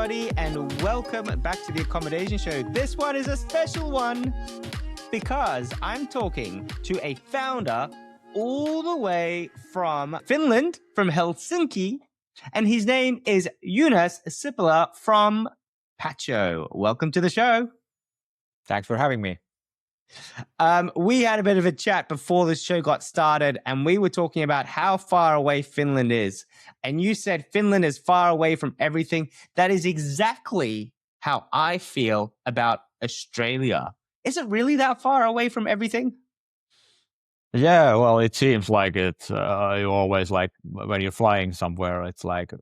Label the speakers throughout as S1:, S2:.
S1: everybody, and welcome back to the Accommodation Show. This one is a special one because I'm talking to a founder all the way from Finland, from Helsinki, and his name is Joonas Sipila from Pacho. Welcome to the show.
S2: Thanks for having me.
S1: We had a bit of a chat before the show got started, and we were talking about how far away Finland is. And you said Finland is far away from everything. That is exactly how I feel about Australia. Is it really that far away from everything?
S2: Yeah, well, it seems like it. You always like when you're flying somewhere, it's like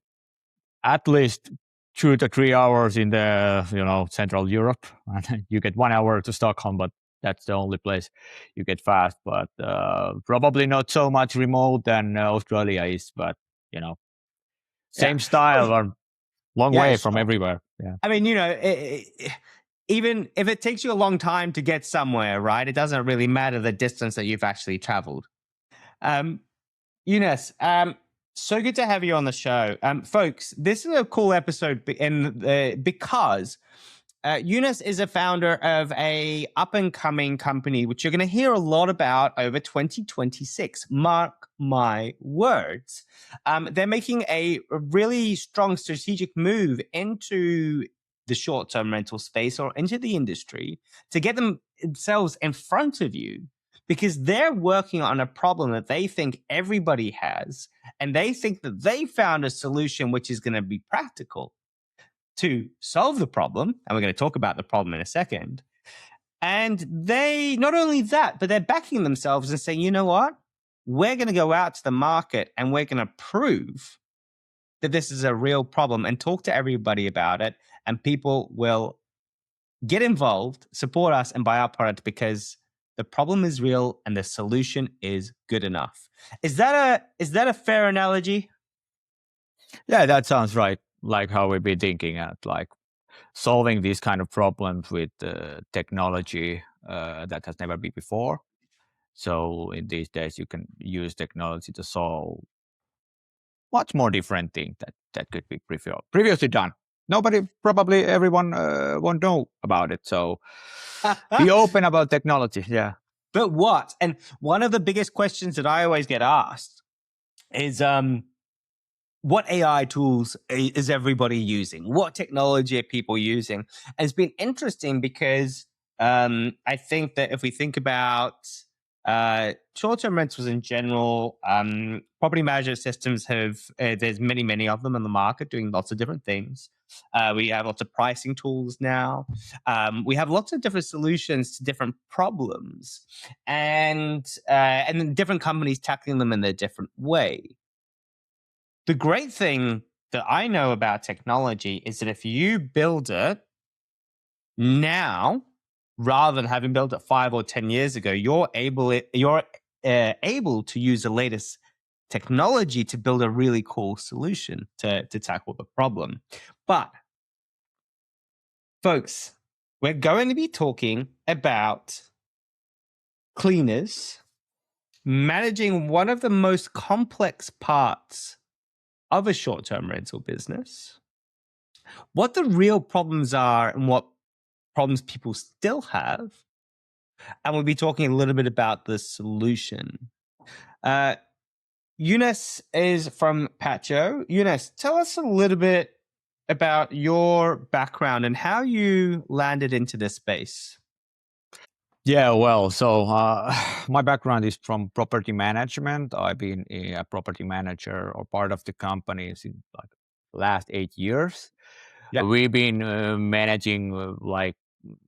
S2: at least 2 to 3 hours in the Central Europe, and you get 1 hour to Stockholm, but that's the only place you get fast. But probably not so much remote than Australia is, but same style or long way from everywhere. Yeah.
S1: I mean, even if it takes you a long time to get somewhere, right? It doesn't really matter the distance that you've actually traveled. Joonas, so good to have you on the show. Folks, this is a cool episode because Joonas is a founder of a up-and-coming company, which you're going to hear a lot about over 2026. Mark my words. They're making a really strong strategic move into the short-term rental space or into the industry to get themselves in front of you, because they're working on a problem that they think everybody has, and they think that they found a solution which is going to be practical to solve the problem. And we're going to talk about the problem in a second. And they, not only that, but they're backing themselves and saying, you know what? We're going to go out to the market and we're going to prove that this is a real problem and talk to everybody about it. And people will get involved, support us, and buy our product because the problem is real and the solution is good enough. Is that a fair analogy?
S2: Yeah, that sounds right. Like how we've been thinking at like solving these kind of problems with technology that has never been before. So in these days, you can use technology to solve much more different things that could be previously done. Probably everyone won't know about it. So be open about technology. Yeah.
S1: But what? And one of the biggest questions that I always get asked is, what AI tools is everybody using? What technology are people using? And it's been interesting because I think that if we think about short-term rentals in general, property management systems there's many of them in the market doing lots of different things. We have lots of pricing tools now. We have lots of different solutions to different problems, and then different companies tackling them in their different way. The great thing that I know about technology is that if you build it now, rather than having built it 5 or 10 years ago, you're able to use the latest technology to build a really cool solution to tackle the problem. But, folks, we're going to be talking about cleaners managing one of the most complex parts of a short-term rental business, what the real problems are and what problems people still have, and we'll be talking a little bit about the solution. Joonas is from Pacho. Joonas, tell us a little bit about your background and how you landed into this space.
S2: Yeah, well, so my background is from property management. I've been a property manager or part of the company since like last 8 years.
S1: Yeah.
S2: We've been managing like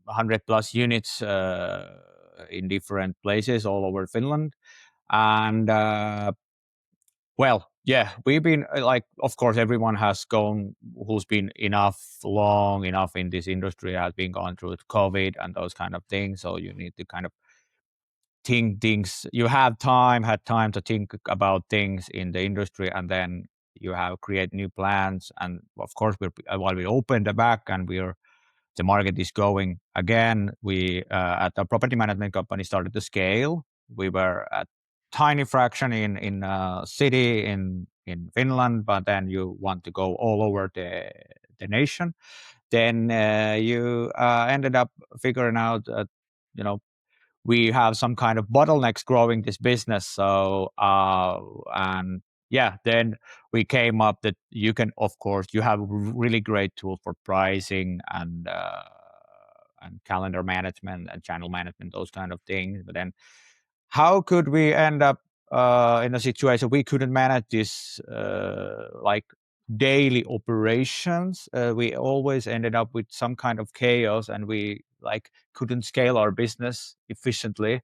S2: 100 plus units in different places all over Finland. And we've been like, of course, everyone has gone who's been long enough in this industry has been gone through COVID and those kind of things. So you need to kind of think things. You had time to think about things in the industry, and then you have create new plans. And of course, while we opened the back and the market is going again, we at a property management company started to scale. We were at tiny fraction in city in Finland, but then you want to go all over the nation. Then you ended up figuring out that we have some kind of bottlenecks growing this business. So and yeah, then we came up that you can, of course, you have a really great tool for pricing and calendar management and channel management, those kind of things. But then how could we end up in a situation we couldn't manage this like daily operations? We always ended up with some kind of chaos, and we like couldn't scale our business efficiently.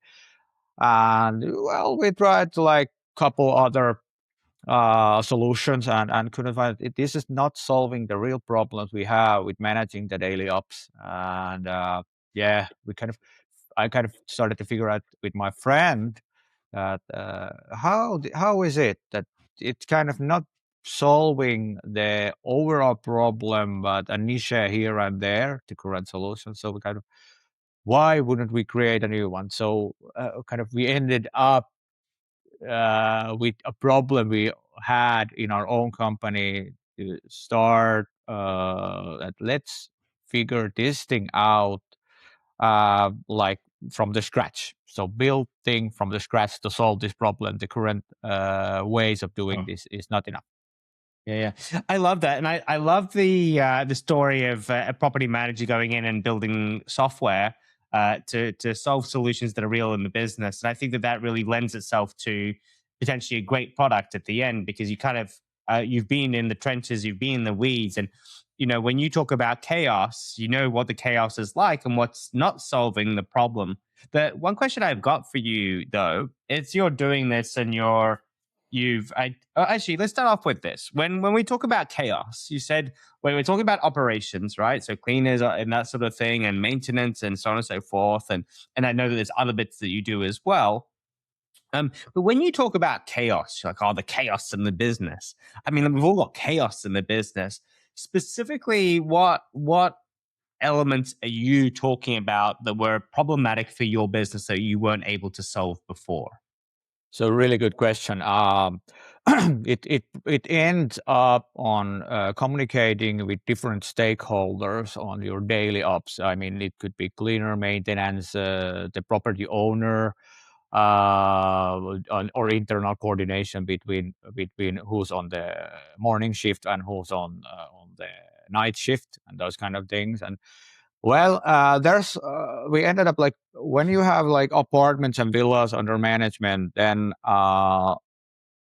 S2: And well, we tried to like couple other solutions and couldn't find it. This is not solving the real problems we have with managing the daily ops. And yeah, I kind of started to figure out with my friend that how is it that it's kind of not solving the overall problem, but a niche here and there, the current solution. So we kind of, why wouldn't we create a new one? So kind of we ended up with a problem we had in our own company to start that let's figure this thing out like from the scratch. So build thing from the scratch to solve this problem. The current ways of doing this is not enough.
S1: Yeah, I love that, and I love the story of a property manager going in and building software to solve solutions that are real in the business. And I think that that really lends itself to potentially a great product at the end, because you kind of you've been in the trenches, you've been in the weeds, and when you talk about chaos, you know what the chaos is like and what's not solving the problem. The one question I've got for you though, it's you're doing this and actually, let's start off with this. When we talk about chaos, you said when we're talking about operations, right? So cleaners and that sort of thing, and maintenance and so on and so forth. And I know that there's other bits that you do as well. But when you talk about chaos, you're like, oh, the chaos in the business. I mean, we've all got chaos in the business. Specifically, what elements are you talking about that were problematic for your business that you weren't able to solve before?
S2: So really good question. It ends up on communicating with different stakeholders on your daily ops. I mean, it could be cleaner, maintenance, the property owner, or internal coordination between who's on the morning shift and who's on the night shift, and those kind of things. And well, there's we ended up like when you have like apartments and villas under management, then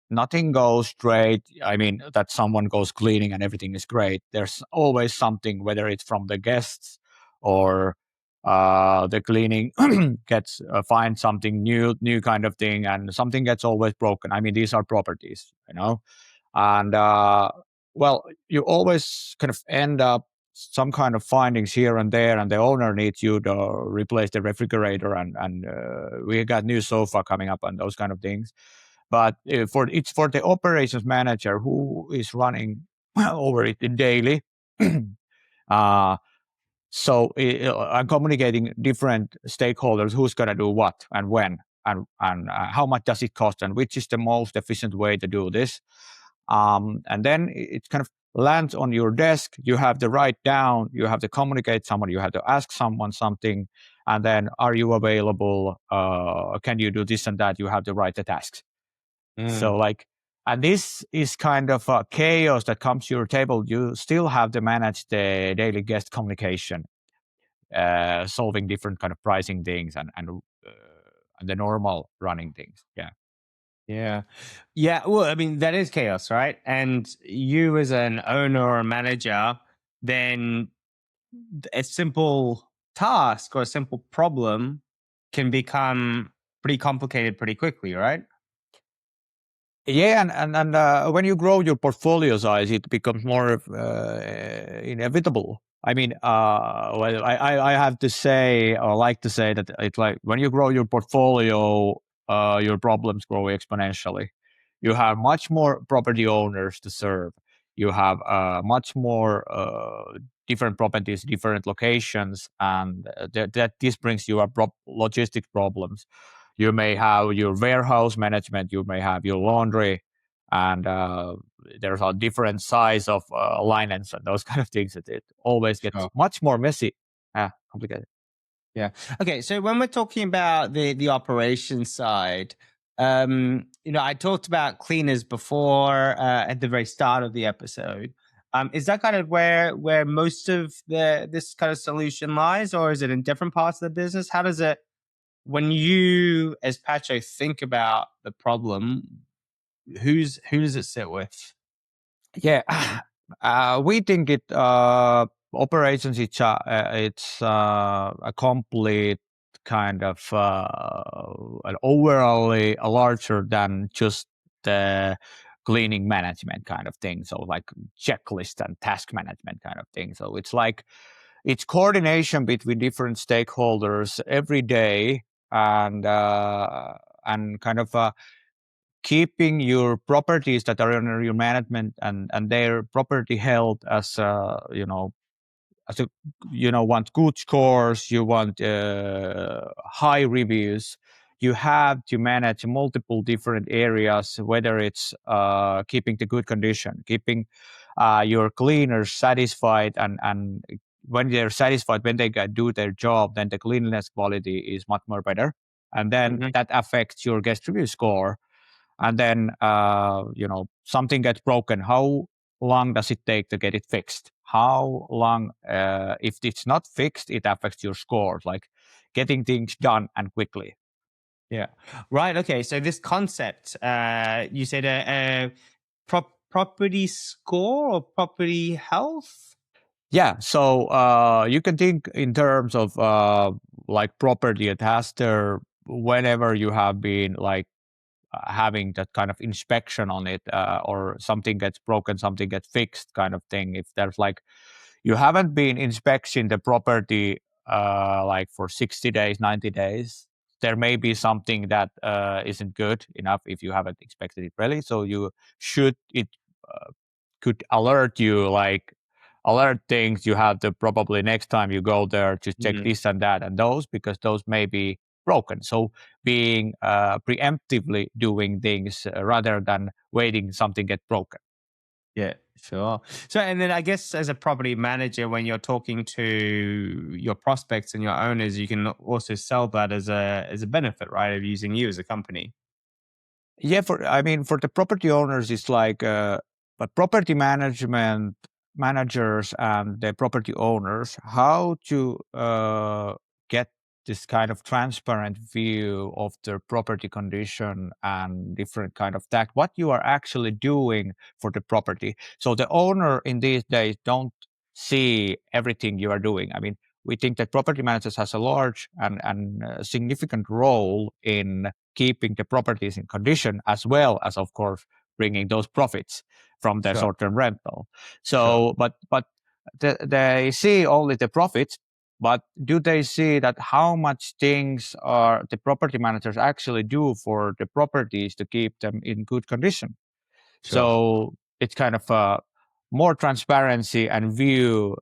S2: nothing goes straight. I mean, that someone goes cleaning and everything is great. There's always something, whether it's from the guests or the cleaning gets find something new kind of thing, and something gets always broken. I mean, these are properties, and well, you always kind of end up some kind of findings here and there, and the owner needs you to replace the refrigerator, and we got new sofa coming up and those kind of things. But it's for the operations manager who is running over it daily. So I'm communicating different stakeholders who's going to do what and when and how much does it cost and which is the most efficient way to do this. And then it kind of lands on your desk. You have to write down, you have to communicate someone, you have to ask someone something, and then are you available? Can you do this and that? You have to write the tasks. So like, and this is kind of a chaos that comes to your table. You still have to manage the daily guest communication, solving different kind of pricing things and the normal running things.
S1: Yeah. Well, I mean, that is chaos, right? And you as an owner or a manager, then a simple task or a simple problem can become pretty complicated pretty quickly, right?
S2: Yeah, and when you grow your portfolio size, it becomes more inevitable. I mean, well, I have to say, or like to say that it's like when you grow your portfolio, your problems grow exponentially. You have much more property owners to serve. You have much more different properties, different locations, and that this brings you a logistic problems. You may have your warehouse management, you may have your laundry, and there's a different size of linens and those kind of things. It always gets much more messy, complicated.
S1: Yeah. Okay. So when we're talking about the operation side, I talked about cleaners before at the very start of the episode. Is that kind of where most of this kind of solution lies, or is it in different parts of the business? How does it, when you as Pacho think about the problem, who does it sit with?
S2: Yeah, we think it operations. It's a complete kind of an overally larger than just the cleaning management kind of thing. So like checklist and task management kind of thing. So it's like it's coordination between different stakeholders every day and kind of keeping your properties that are under your management and their property health as as a, want good scores, you want high reviews. You have to manage multiple different areas, whether it's keeping the good condition, keeping your cleaners satisfied, and when they're satisfied, when they do their job, then the cleanliness quality is much more better, and then that affects your guest review score. And then something gets broken, how long does it take to get it fixed? How long, if it's not fixed, it affects your scores, like getting things done and quickly.
S1: Yeah. Right. Okay. So this concept, you said a property score or property health?
S2: Yeah. So you can think in terms of like property adjuster whenever you have been like having that kind of inspection on it, or something gets broken, something gets fixed kind of thing. If there's like, you haven't been inspecting the property like for 60 days, 90 days, there may be something that isn't good enough if you haven't inspected it really. So it could alert you, like alert things you have to probably next time you go there to check this and that and those, because those may be broken. So being preemptively doing things rather than waiting something get broken.
S1: Yeah, sure. So, and then I guess as a property manager, when you're talking to your prospects and your owners, you can also sell that as a benefit, right, of using you as a company.
S2: Yeah, for the property owners, it's like but property management managers and the property owners, how to get this kind of transparent view of their property condition and different kind of that, what you are actually doing for the property. So the owner in these days don't see everything you are doing. We think that property managers has a large and significant role in keeping the properties in condition, as well as, of course, bringing those profits from the
S1: Sure.
S2: short-term rental.
S1: Sure.
S2: So, but they see only the profits, but do they see that how much things are the property managers actually do for the properties to keep them in good condition?
S1: Sure.
S2: So it's kind of more transparency and view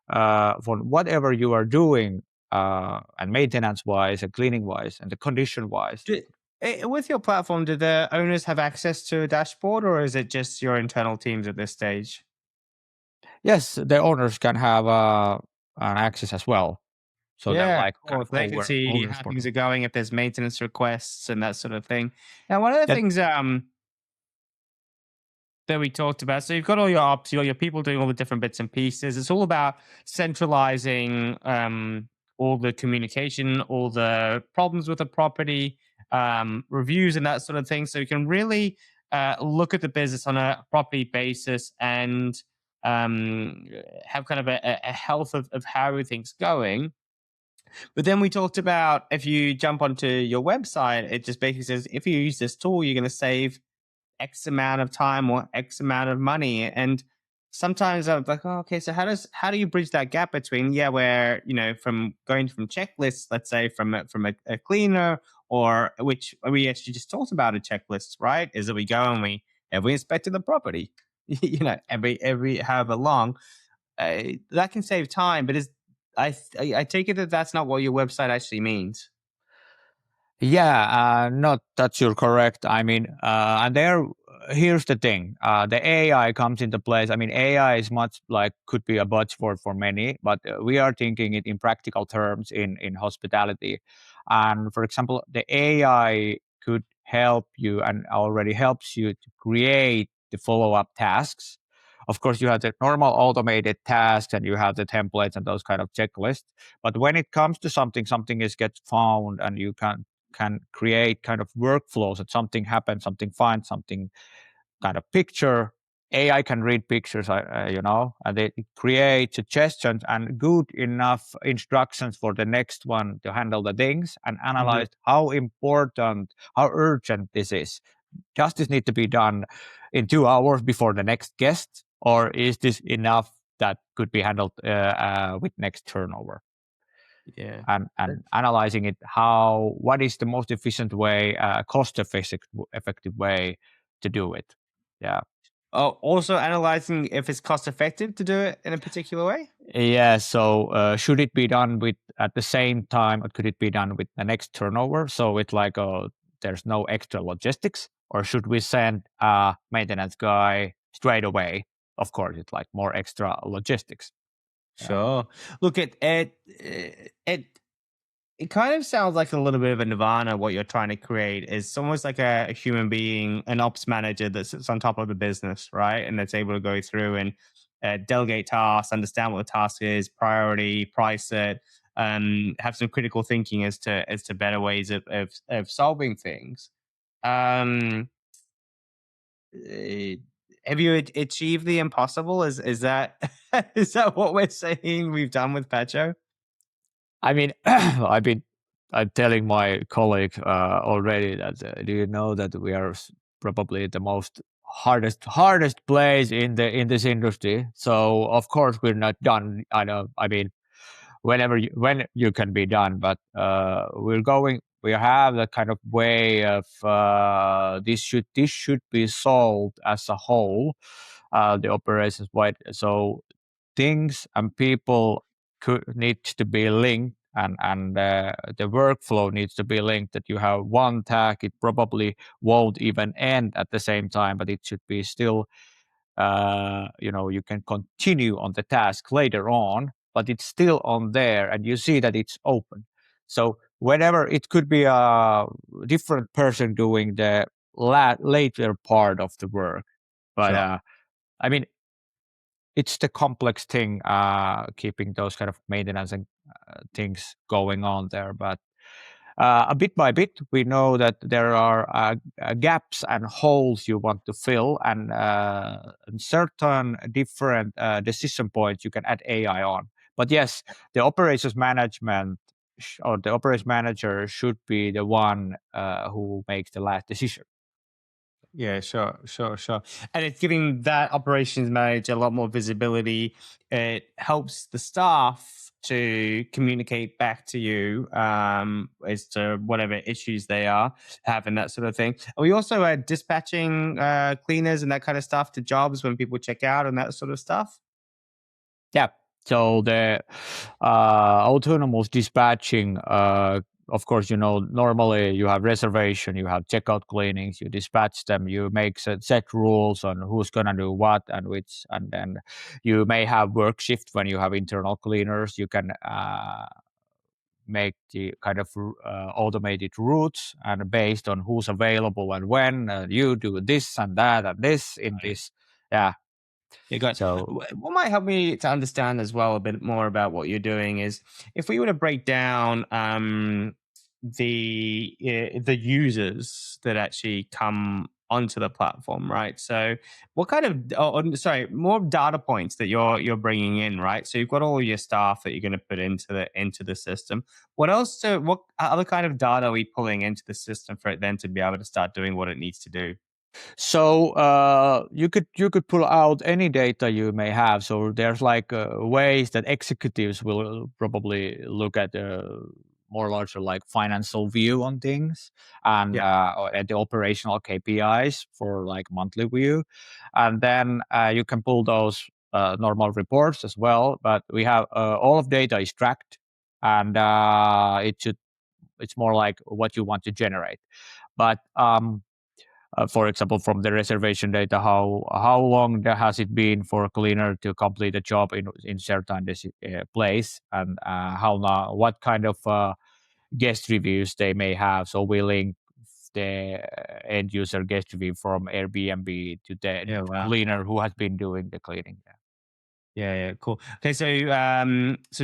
S2: for whatever you are doing, and maintenance wise and cleaning wise and the condition wise.
S1: With your platform, do the owners have access to a dashboard, or is it just your internal teams at this stage?
S2: Yes, the owners can have an access as well. So they're
S1: Yeah,
S2: like kind
S1: cool.
S2: of
S1: If they can see
S2: owners
S1: how things
S2: portal.
S1: are going, if there's maintenance requests and that sort of thing. Now, one of the
S2: That
S1: things that we talked about. So you've got all your ops, you got your people doing all the different bits and pieces. It's all about centralizing all the communication, all the problems with the property, reviews, and that sort of thing. So you can really look at the business on a property basis and um, have kind of a health of how everything's going. But then we talked about if you jump onto your website, it just basically says if you use this tool, you're going to save X amount of time or X amount of money. And sometimes I'm like, oh, okay, so how do you bridge that gap between where from going from checklists, let's say from a cleaner, or which we actually just talked about a checklist, right? Is that we go and we inspected the property, every however long, that can save time, but I take it that that's not what your website actually means.
S2: Yeah, not that you're correct. And there here's the thing: the AI comes into place. I mean, AI is much like could be a buzzword for many, but we are thinking it in practical terms in hospitality. And for example, the AI could help you and already helps you to create the follow-up tasks. Of course, you have the normal automated tasks and you have the templates and those kind of checklists. But when it comes to something is gets found and you can create kind of workflows that something happens, something finds something kind of picture. AI can read pictures, and they create suggestions and good enough instructions for the next one to handle the things and
S1: Mhm.
S2: analyze how important, how urgent this is. Does this need to be done in 2 hours before the next guest, or is this enough that could be handled with next turnover?
S1: Yeah.
S2: And analyzing it, what is the most efficient way, cost effective way to do it. Yeah.
S1: Oh, also analyzing if it's cost effective to do it in a particular way.
S2: Yeah. So should it be done with at the same time, or could it be done with the next turnover? So it's like there's no extra logistics, or should we send a maintenance guy straight away? Of course, it's like more extra logistics. Yeah.
S1: Sure. Look, it kind of sounds like a little bit of a nirvana. What you're trying to create is almost like a human being, an ops manager that sits on top of the business, right? And that's able to go through and delegate tasks, understand what the task is, priority, price it, have some critical thinking as to better ways of solving things. Um, eh, have you achieved the impossible? Is that is that what we're saying we've done with Pacho?
S2: I mean, I'm telling my colleague already that do you know that we are probably the most hardest place in this industry. So of course we're not done. I know. I mean, when you can be done, but we're going. We have that kind of way of this should be solved as a whole, the operations wide. So things and people needs to be linked, and the workflow needs to be linked, that you have one tag, it probably won't even end at the same time, but it should be still you can continue on the task later on, but it's still on there and you see that it's open. So whenever it could be a different person doing the later part of the work, but
S1: Sure.
S2: I mean, it's the complex thing, keeping those kind of maintenance and things going on there. But a bit by bit, we know that there are gaps and holes you want to fill, and certain different decision points you can add AI on. But yes, the operations management or the operations manager should be the one who makes the last decision.
S1: Yeah, sure. And it's giving that operations manager a lot more visibility. It helps the staff to communicate back to you as to whatever issues they are having, that sort of thing. Are we also dispatching cleaners and that kind of stuff to jobs when people check out and that sort of stuff?
S2: Yeah. So the autonomous dispatching, of course, normally you have reservation, you have checkout cleanings, you dispatch them, you make set rules on who's gonna do what and which, and then you may have work shift when you have internal cleaners. You can make the kind of automated routes, and based on who's available and when, you do this and that and this in this. Yeah.
S1: Yeah, good.
S2: So
S1: What might help me to understand as well a bit more about what you're doing is if we were to break down the users that actually come onto the platform, right? So, what kind of sorry, more data points that you're bringing in, right? So you've got all your staff that you're going to put into the system. What else? What other kind of data are we pulling into the system for it then to be able to start doing what it needs to do?
S2: So you could pull out any data you may have. So there's like ways that executives will probably look at more larger like financial view on things, and
S1: Yeah,
S2: or at the operational KPIs for like monthly view, and then you can pull those normal reports as well. But we have all of data is tracked, and it's more like what you want to generate, but for example, from the reservation data, how long has it been for a cleaner to complete a job in certain place, and what kind of guest reviews they may have. So we link the end user guest review from Airbnb to the
S1: Yeah, wow.
S2: cleaner who has been doing the cleaning.
S1: Yeah, cool. Okay, so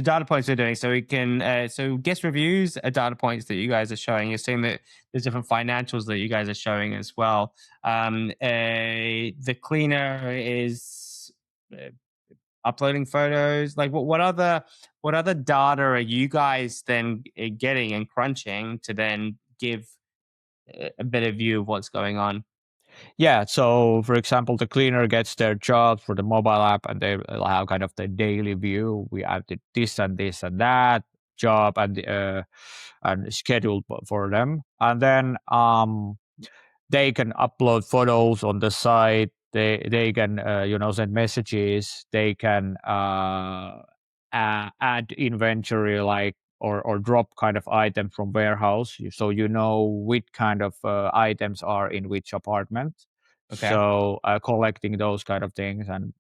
S1: data points are doing so we can so guest reviews are data points that you guys are showing. You're saying that there's different financials that you guys are showing as well. The cleaner is uploading photos. Like what other data are you guys then getting and crunching to then give a better view of what's going on?
S2: Yeah, so for example, the cleaner gets their job for the mobile app, and they will have kind of the daily view. We added this and this and that job, and schedule for them, and then they can upload photos on the site. They can send messages. They can add inventory, like, or drop kind of item from warehouse, so you know which kind of items are in which apartment.
S1: Okay.
S2: So collecting those kind of things, and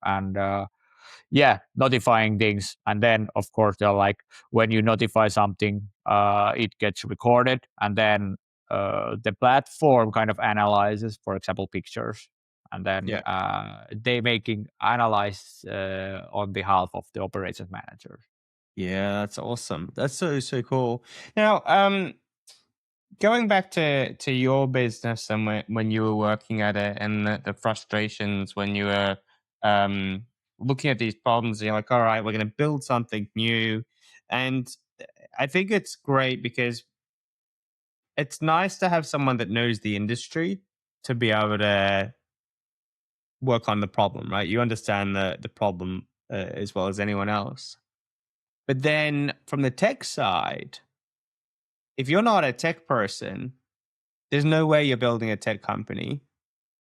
S2: yeah, notifying things. And then of course they're like, when you notify something, it gets recorded, and then the platform kind of analyzes, for example, pictures, and then
S1: Yeah.
S2: they making analyze on behalf of the operations manager.
S1: Yeah, that's awesome. That's so cool. Now, going back to your business and when you were working at it, and the frustrations when you were looking at these problems, and you're like, all right, we're going to build something new. And I think it's great because it's nice to have someone that knows the industry to be able to work on the problem, right? You understand the problem as well as anyone else. But then from the tech side, if you're not a tech person, there's no way you're building a tech company.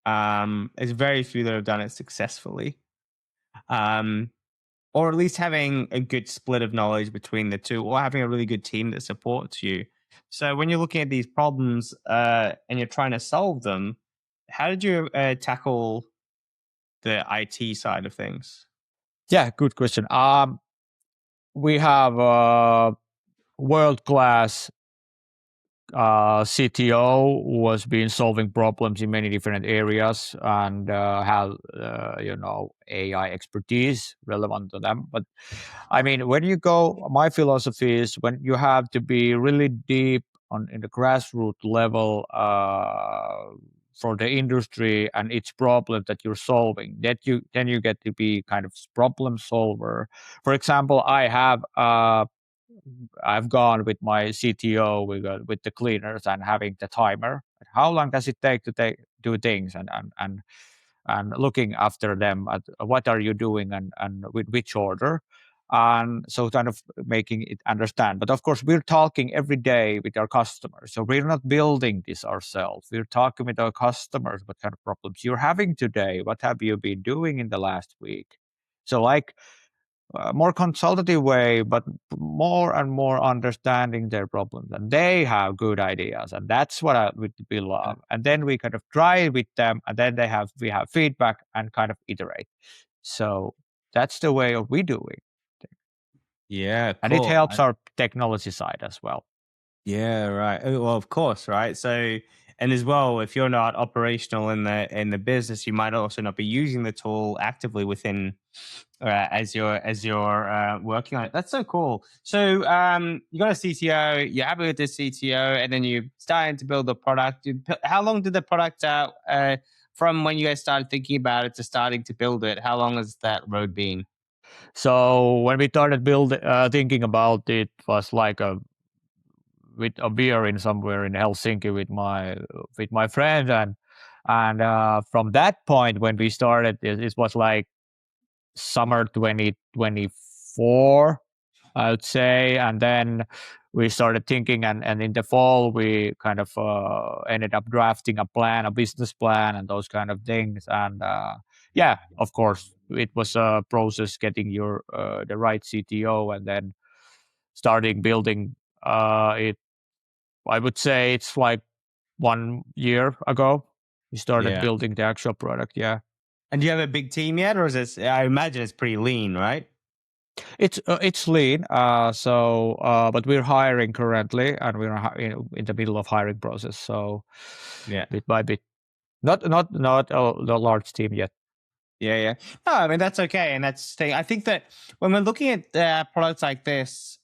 S1: There's very few that have done it successfully, um, or at least having a good split of knowledge between the two, or having a really good team that supports you. So when you're looking at these problems and you're trying to solve them, how did you tackle the IT side of things?
S2: Yeah, good question. We have world class CTO who has been solving problems in many different areas, and have AI expertise relevant to them. But I mean, when you go, my philosophy is, when you have to be really deep on in the grassroots level for the industry and its problem that you're solving, then you get to be kind of problem solver. For example, I've gone with my CTO with the cleaners and having the timer. How long does it take to do things, and looking after them at what are you doing, and with which order, and so kind of making it understand. But of course, we're talking every day with our customers, so we're not building this ourselves. We're talking with our customers, what kind of problems you're having today, what have you been doing in the last week. So like, more consultative way, but more and more understanding their problems, and they have good ideas, and that's what we love. And then we kind of try with them, and then we have feedback and kind of iterate. So that's the way of we doing,
S1: Yeah,
S2: and it
S1: cool.
S2: helps our technology side as well.
S1: Yeah, right. Well, of course, right. So, and as well, if you're not operational in the business, you might also not be using the tool actively within as you're working on it. That's so cool. So, you got a CTO. You're happy with this CTO, and then you starting to build the product. How long did the product out from when you guys started thinking about it to starting to build it? How long has that road been?
S2: So when we started thinking about it, was like with a beer in somewhere in Helsinki with my friend, and from that point when we started, it was like summer 2024, I would say. And then we started thinking, and in the fall we kind of ended up drafting a business plan, and those kind of things. And yeah, of course, it was a process getting your the right CTO, and then starting building it. I would say it's like 1 year ago. we started
S1: Yeah.
S2: building the actual product. Yeah.
S1: And do you have a big team yet, or is this? I imagine it's pretty lean, right?
S2: It's lean. But we're hiring currently, and we're in the middle of hiring process. So
S1: Yeah.
S2: bit by bit, not a large team yet.
S1: Yeah, yeah. No, I mean that's okay, and that's the thing. I think that when we're looking at products like this,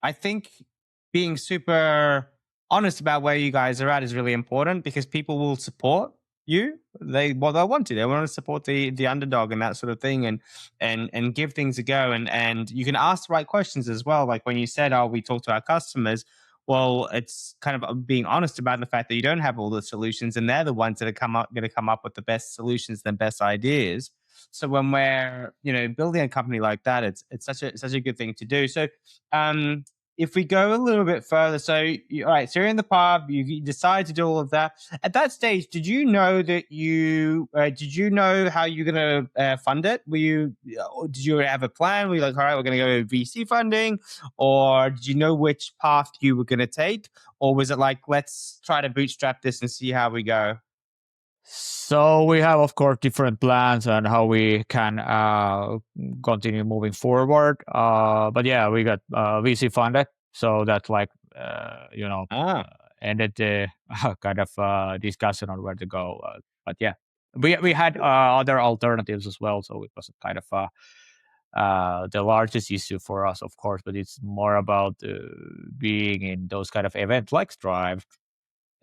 S1: I think being super honest about where you guys are at is really important because people will support you. They want to. They want to support the underdog and that sort of thing, and give things a go. And you can ask the right questions as well. Like when you said, "Oh, we talk to our customers." Well, it's kind of being honest about the fact that you don't have all the solutions, and they're the ones that are going to come up with the best solutions, the best ideas. So when we're building a company like that, it's such a good thing to do. So um, if we go a little bit further, so all right, so you're in the pub, you decide to do all of that. At that stage, did you know that did you know how you're gonna fund it? Did you have a plan? Were you like, all right, we're gonna go VC funding, or did you know which path you were gonna take, or was it like, let's try to bootstrap this and see how we go?
S2: So we have, of course, different plans on how we can continue moving forward. But yeah, we got VC funded, so that's like
S1: Ah,
S2: ended the kind of discussion on where to go. But yeah, we had other alternatives as well, so it wasn't kind of the largest issue for us, of course. But it's more about being in those kind of events like Strive.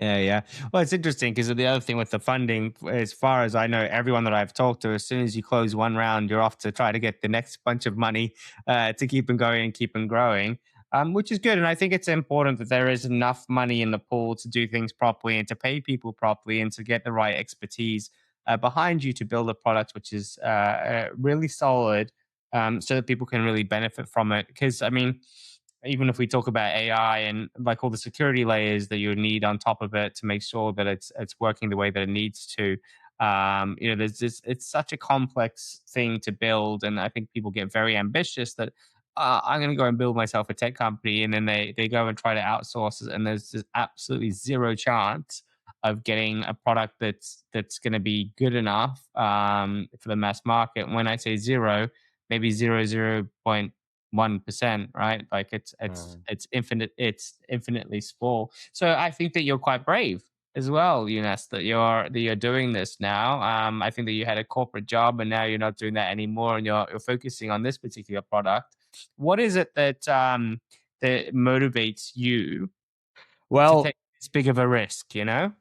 S1: yeah, yeah. Well, it's interesting because the other thing with the funding, as far as I know, everyone that I've talked to, as soon as you close one round, you're off to try to get the next bunch of money to keep them going and keep them growing, which is good. And I think it's important that there is enough money in the pool to do things properly and to pay people properly and to get the right expertise behind you to build a product which is really solid, so that people can really benefit from it. Because I mean, even if we talk about AI and like all the security layers that you need on top of it to make sure that it's working the way that it needs to, there's this. It's such a complex thing to build, and I think people get very ambitious that I'm going to go and build myself a tech company, and then they go and try to outsource it, and there's just absolutely zero chance of getting a product that's going to be good enough for the mass market. When I say zero, maybe 0.1%, right? Like it's infinite, it's infinitely small. So I think that you're quite brave as well, Joonas, that you're doing this now. I think that you had a corporate job and now you're not doing that anymore, and you're focusing on this particular product. What is it that motivates you to
S2: Well,
S1: take this big of a risk? You know?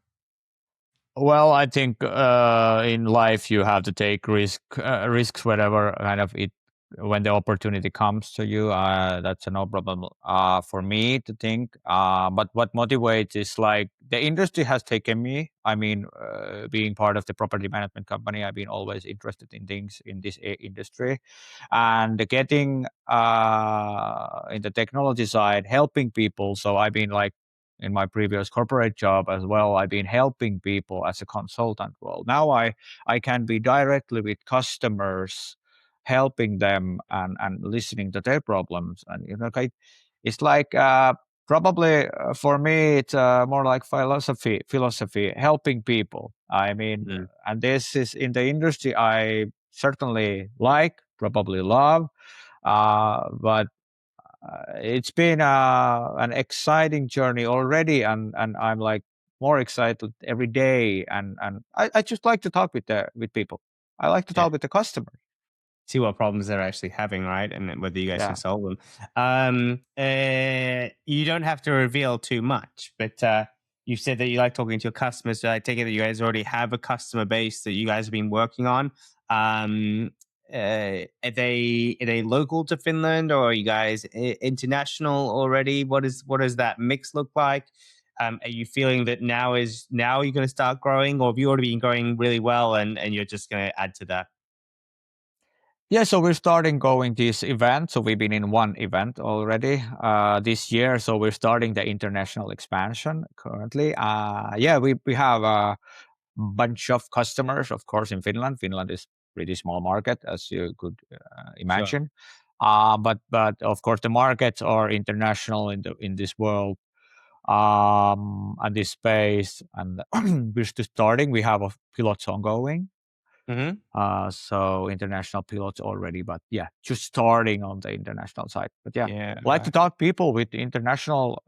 S2: Well, I think in life you have to take risks whenever kind of it when the opportunity comes to you. That's a no problem for me to think. But what motivates is like the industry has taken me. I mean, being part of the property management company, I've been always interested in things in this industry, and getting in the technology side, helping people. So I've been like in my previous corporate job as well, I've been helping people as a consultant role. Now I can be directly with customers, helping them and listening to their problems. And it's like probably for me it's more like philosophy, helping people. I mean,
S1: Mm.
S2: and this is in the industry I certainly like, probably love, but it's been an exciting journey already, and I'm like more excited every day, and I just like to talk with people. I like to
S1: Yeah.
S2: talk with the customer.
S1: See what problems they're actually having, right? And then whether you guys can
S2: Yeah.
S1: solve them. You don't have to reveal too much, but you said that you like talking to your customers. So I take it that you guys already have a customer base that you guys have been working on. Are they local to Finland, or are you guys international already? What does that mix look like? Are you feeling that now you're going to start growing, or have you already been growing really well and you're just going to add to that?
S2: Yeah, so we're starting going this event. So we've been in one event already this year. So we're starting the international expansion currently. Yeah, we have a bunch of customers, of course, in Finland. Finland is pretty small market, as you could
S1: Sure.
S2: imagine. But of course, the markets are international in this world. and this space. And we're still starting. We have pilots ongoing. So international pilots already, but yeah, just starting on the international side. But yeah, like to talk people with international,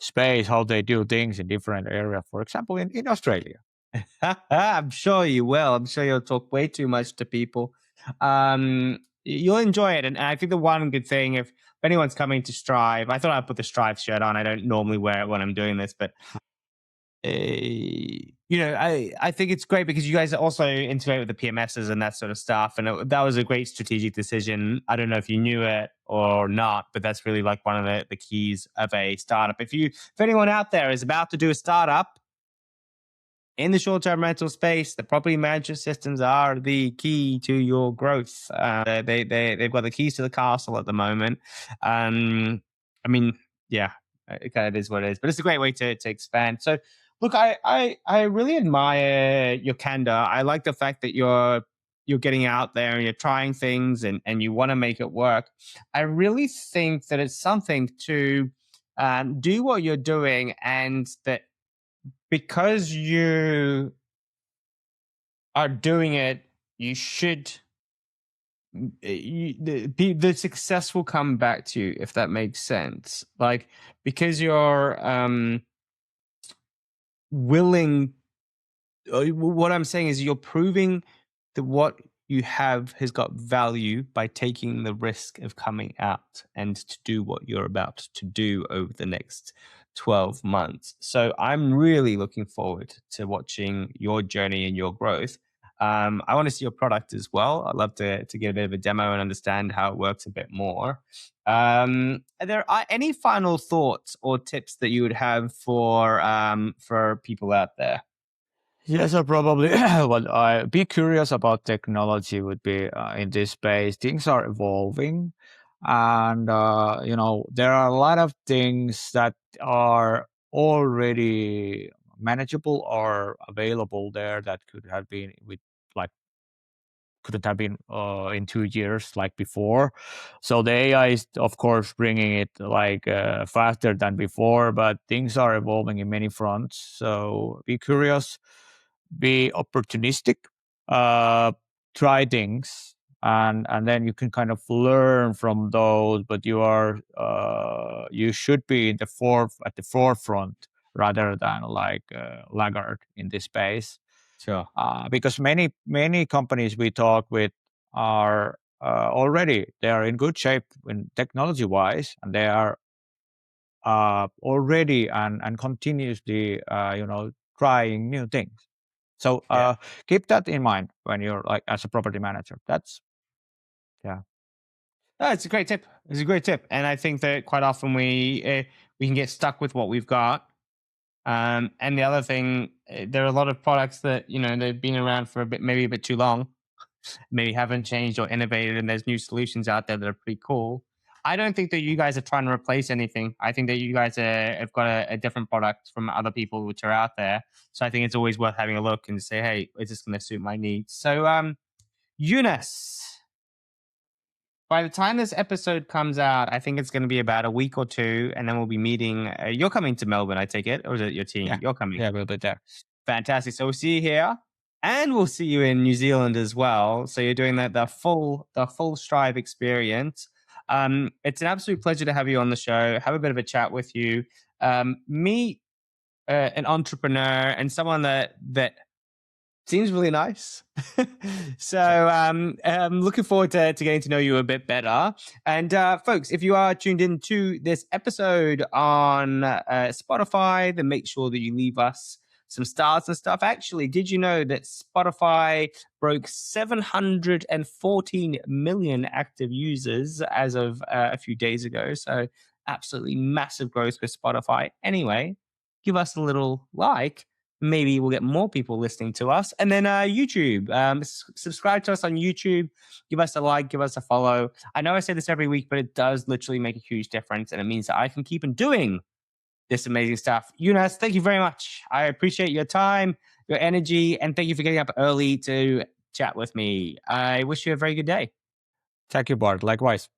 S2: space, how they do things in different areas. For example, in Australia.
S1: I'm sure you will. I'm sure you'll talk way too much to people. You'll enjoy it. And I think the one good thing, if anyone's coming to Strive, I thought I'd put the Strive shirt on. I don't normally wear it when I'm doing this, but I think it's great because you guys also integrate with the PMSs and that sort of stuff. And that was a great strategic decision. I don't know if you knew it or not, but that's really like one of the keys of a startup. If anyone out there is about to do a startup in the short-term rental space, the property management systems are the key to your growth. They've got the keys to the castle at the moment. Yeah, it kind of is what it is, but it's a great way to expand. So, look, I really admire your candor. I like the fact that you're getting out there and you're trying things and you want to make it work. I really think that it's something to do what you're doing, and that because you are doing it, you should. The success will come back to you, if that makes sense. Like, because you're willing. What I'm saying is, you're proving that what you have has got value by taking the risk of coming out and to do what you're about to do over the next 12 months. So I'm really looking forward to watching your journey and your growth. I want to see your product as well. I'd love to get a bit of a demo and understand how it works a bit more. Are there any final thoughts or tips that you would have for people out there?
S2: Yes, I probably. Well, I be curious about technology would be in this space. Things are evolving, and there are a lot of things that are already manageable or available there that could have been couldn't have been in 2 years like before. So the AI is of course bringing it faster than before, but things are evolving in many fronts. So be curious, be opportunistic, try things, and then you can kind of learn from those. But you should be at the forefront rather than laggard in this space.
S1: Sure.
S2: Because many companies we talk with are they are in good shape in technology wise, and they are already and continuously trying new things. So keep that in mind when you're as a property manager. That's
S1: Oh, it's a great tip. It's a great tip, and I think that quite often we can get stuck with what we've got. And the other thing, there are a lot of products that they've been around for maybe a bit too long, maybe haven't changed or innovated, and there's new solutions out there that are pretty cool. I don't think that you guys are trying to replace anything. I think that you guys have got a different product from other people which are out there. So I think it's always worth having a look and say, hey, is this going to suit my needs? So, Joonas, by the time this episode comes out, I think it's going to be about a week or two, and then we'll be meeting. You're coming to Melbourne, I take it, or is it your team?
S2: Yeah.
S1: You're coming.
S2: Yeah, we'll be there.
S1: Fantastic. So we'll see you here, and we'll see you in New Zealand as well. So you're doing the full Strive experience. It's an absolute pleasure to have you on the show. Have a bit of a chat with you. Meet an entrepreneur and someone that seems really nice. So I'm looking forward to getting to know you a bit better. And folks, if you are tuned into this episode on Spotify, then make sure that you leave us some stars and stuff. Actually, did you know that Spotify broke 714 million active users as of a few days ago? So absolutely massive growth with Spotify. Anyway, give us a little like. Maybe we'll get more people listening to us. And then YouTube, subscribe to us on YouTube, give us a like, give us a follow. I know I say this every week, but it does literally make a huge difference. And it means that I can keep on doing this amazing stuff. Joonas, thank you very much. I appreciate your time, your energy, and thank you for getting up early to chat with me. I wish you a very good day.
S2: Thank you, Bart. Likewise.